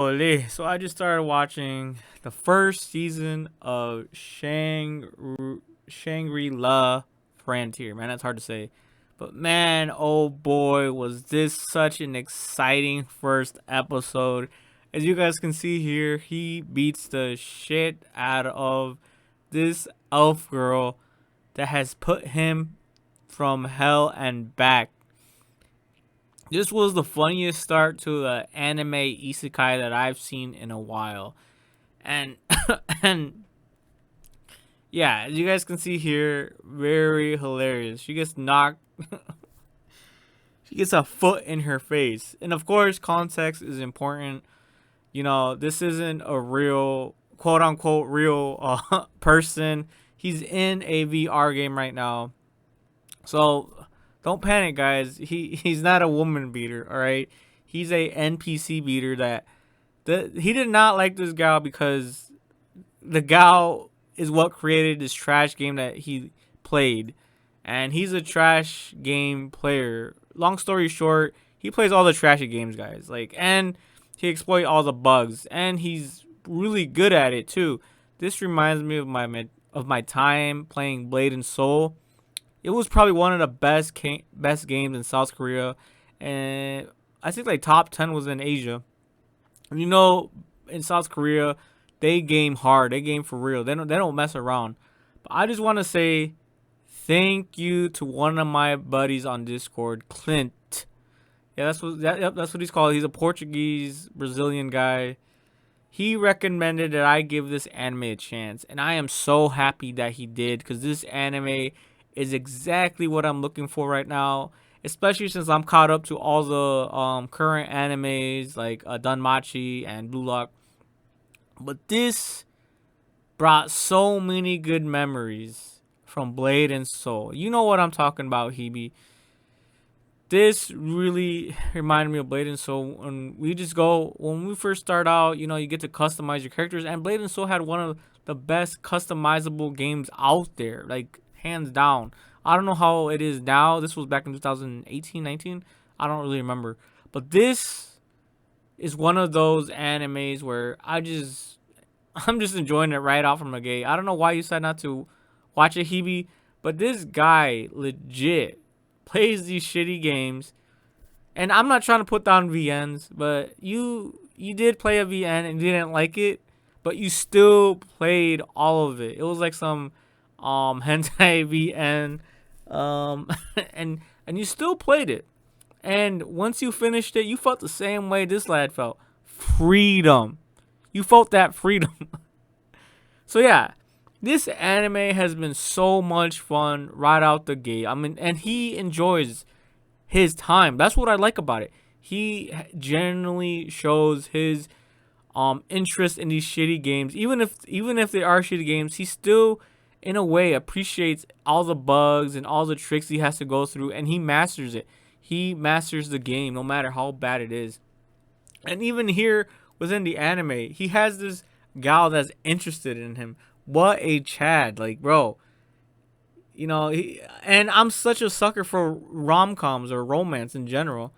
Holy. So I just started watching the first season of Shangri La Frontier. Man, that's hard to say. But man, oh boy, was this such an exciting first episode. As you guys can see here, he beats the shit out of this elf girl that has put him from hell and back. This was the funniest start to the anime isekai that I've seen in a while. And and yeah, as you guys can see here, very hilarious. She gets knocked she gets a foot in her face. And of course, context is important. You know, this isn't a real quote unquote real person. He's in a VR game right now. So don't panic, guys. He's not a woman beater, all right? He's a NPC beater that he did not like this gal because the gal is what created this trash game that he played, and he's a trash game player. Long story short, he plays all the trashy games, guys. And he exploits all the bugs, and he's really good at it too. This reminds me of my time playing Blade and Soul. It was probably one of the best games in South Korea, and I think like top 10 was in Asia. You know, in South Korea, they game hard. They game for real. They don't mess around. But I just want to say thank you to one of my buddies on Discord, Clint. Yeah, that's what he's called. He's a Portuguese Brazilian guy. He recommended that I give this anime a chance, and I am so happy that he did because this anime is exactly what I'm looking for right now. Especially since I'm caught up to all the current animes like Danmachi and Blue Lock. But this brought so many good memories from Blade and Soul. You know what I'm talking about, Hebe. This really reminded me of Blade and Soul. When we first start out, you know, you get to customize your characters. And Blade and Soul had one of the best customizable games out there, like hands down. I don't know how it is now. This was back in 2018, 19. I don't really remember. But this is one of those animes where I'm just enjoying it right off from the gate. I don't know why you said not to watch it, Hebe, but this guy legit plays these shitty games. And I'm not trying to put down VNs, but you did play a VN and didn't like it, but you still played all of it. It was like some hentai VN, and you still played it. And once you finished it, you felt the same way this lad felt. Freedom. You felt that freedom. So yeah, this anime has been so much fun right out the gate. I mean, and he enjoys his time. That's what I like about it. He generally shows his interest in these shitty games. Even if they are shitty games, he still in a way appreciates all the bugs and all the tricks he has to go through, and he masters it. He masters the game no matter how bad it is. And even here within the anime, he has this gal that's interested in him. What a Chad, like bro. You know, and I'm such a sucker for rom-coms or romance in general.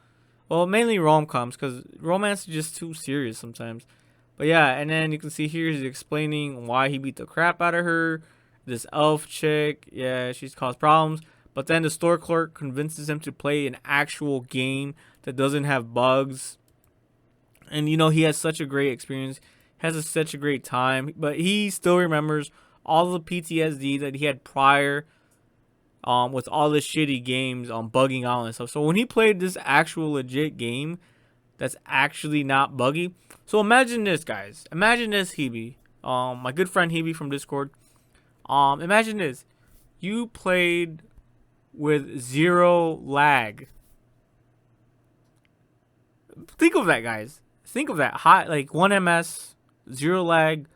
Well, mainly rom-coms because romance is just too serious sometimes. But yeah, and then you can see here he's explaining why he beat the crap out of her. This elf chick, yeah, she's caused problems. But then the store clerk convinces him to play an actual game that doesn't have bugs. And you know, he has such a great experience, such a great time. But he still remembers all the PTSD that he had prior with all the shitty games on bugging out and stuff. So when he played this actual legit game that's actually not buggy. So imagine this, guys. Imagine this, Hebe. My good friend Hebe from Discord. Imagine this. You played with zero lag. Think of that, guys. Think of that. High, like 1 ms, zero lag,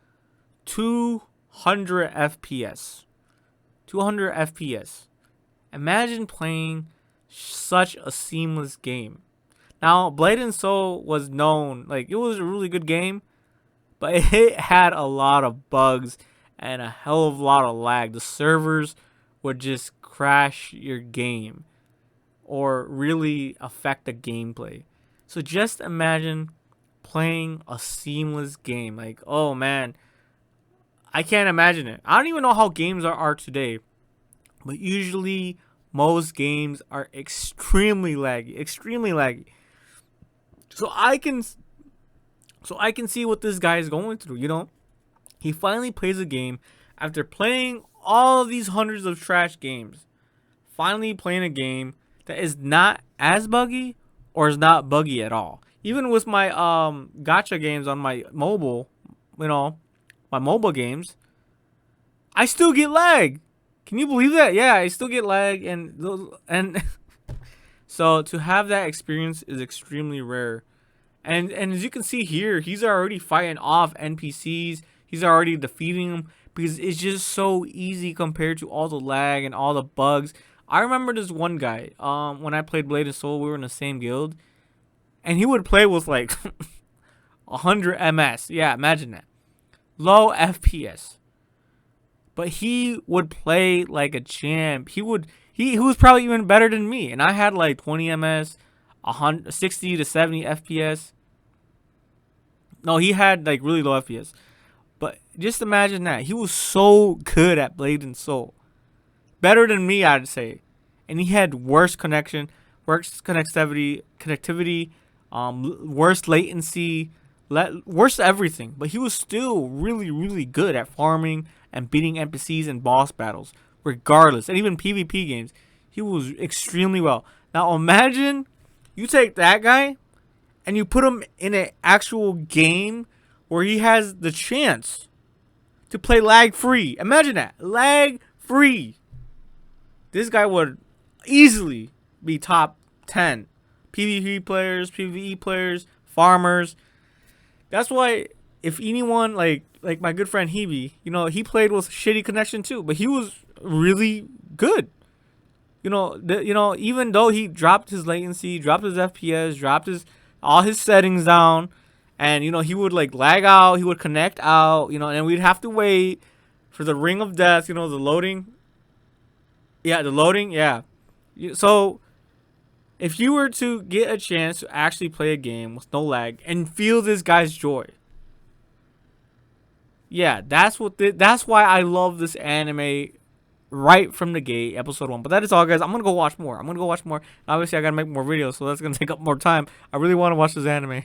200 FPS. 200 FPS. Imagine playing such a seamless game. Now, Blade and Soul was known, like, it was a really good game, but it had a lot of bugs and a hell of a lot of lag. The servers would just crash your game or really affect the gameplay. So just imagine playing a seamless game. Like, oh man, I can't imagine it. I don't even know how games are today, but usually most games are extremely laggy, extremely laggy. So I can see what this guy is going through. He finally plays a game after playing all of these hundreds of trash games. Finally playing a game that is not as buggy or is not buggy at all. Even with my gacha games on my mobile, you know, my mobile games, I still get lag. Can you believe that? Yeah, I still get lag, and so to have that experience is extremely rare. And as you can see here, he's already fighting off NPCs. He's already defeating them because it's just so easy compared to all the lag and all the bugs. I remember this one guy. When I played Blade and Soul, we were in the same guild, and he would play with like 100 ms. Yeah, imagine that. Low FPS. But he would play like a champ. He was probably even better than me, and I had like 20 ms, 60 to 70 FPS. No, he had like really low FPS. But just imagine that. He was so good at Blade and Soul. Better than me, I'd say. And he had worse worse connectivity, worse latency, worse everything. But he was still really, really good at farming and beating NPCs in boss battles, regardless. And even PvP games, he was extremely well. Now imagine you take that guy and you put him in an actual game where he has the chance to play lag free. Imagine that. Lag free. This guy would easily be top 10 PvP players, PvE players, farmers. That's why if anyone like my good friend Hebe, he played with shitty connection too, but he was really good. Even though he dropped his latency, dropped his FPS, dropped all his settings down, and he would like lag out, he would connect out, and we'd have to wait for the ring of death, the loading. Yeah, the loading, yeah. So if you were to get a chance to actually play a game with no lag and feel this guy's joy, yeah, that's why I love this anime right from the gate, episode 1. But that is all, guys. I'm gonna go watch more. Obviously, I gotta make more videos, so that's gonna take up more time. I really want to watch this anime.